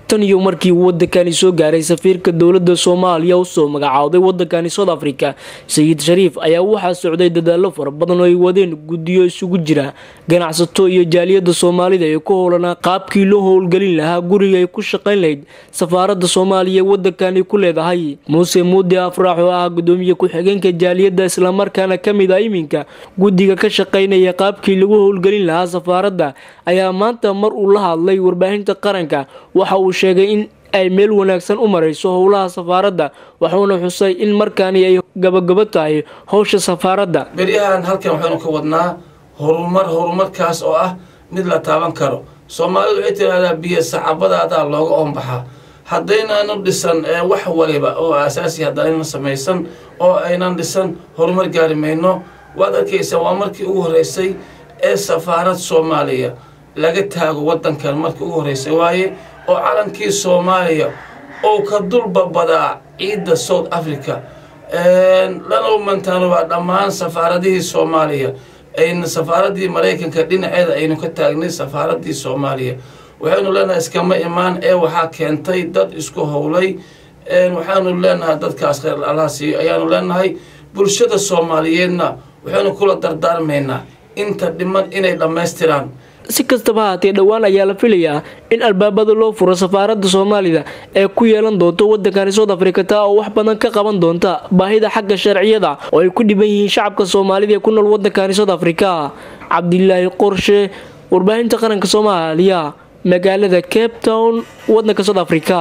tan iyo markii wadankani soo gaaray safiirka dowladda Soomaaliya oo soo magacaawday wadankani South Africa Sayid Shariif ayaa waxa socday dadaalo fara badan oo ay wadeen gudiyo isugu jira ganacsato iyo jaaliyada Soomaalida ee ku howlana qaabkii loo howlgelin lahaa guriga ay ku shaqeyn lahayd safaaradda Soomaaliya wadankani ku leedahay Muuse Muudi Afrax oo ah gudoomiye ku xigeenka jaaliyada isla markaana kamid ah iminka gudiga ka shaqeynaya qaabkii lagu howlgelin lahaa safaaradda ayaa maanta mar uu la hadlay warbaahinta qaranka waxa uu sheegay in ay meel wanaagsan u marayso howlaha safaaradda waxaana xusay in markaani ay gabagabo tahay howsha safaaradda beriyahan halkan waxaanu ka wadnaa horumarkaas oo ah mid la taaban karo Soomaalidu waxay tiraahdaa biyo saxaabada looga oombaxa haddaynaanu dhisan wax waliba oo asaasi haddayna samaysan oo aynan dhisan horumar gaari mayno waad arkaysaa waa markii ugu horeysay ee safaarad Soomaaliya laga taago wadankan markii ugu horeysay waaye oo calankii Soomaaliya oo ka dulbabadaa ciidda South Africa lana mantaano waa dhammaan safaaradihii Soomaaliya ayna safaaradii Mareykanka dhinaceeda aynu ka taagnay safaaradii Soomaaliya waxaanu leenahay iskama imaan waxa keentay dad isku howlay waxaanu leenahay dadkaas khayr Allah siiyo ayaanu leenahay bulshada Soomaaliyeedna waxaanu kula dardaarmaynaa inta dhiman inay dhameystiraan si kastaba haatee dhawaan ayaa la filayaa in albaabada loo furo safaaradda Soomaalida ee ku yeelan doonto wadankani South Africa oo wax badan ka qaban doonta baahida xagga sharciyada oo ay ku dhiban yihiin shacabka Soomaalida ee ku nool wadankani South Africa Cabdillaahi Qorshe warbaahinta qaranka Soomaaliya magaalada Cape Town wadanka South Africa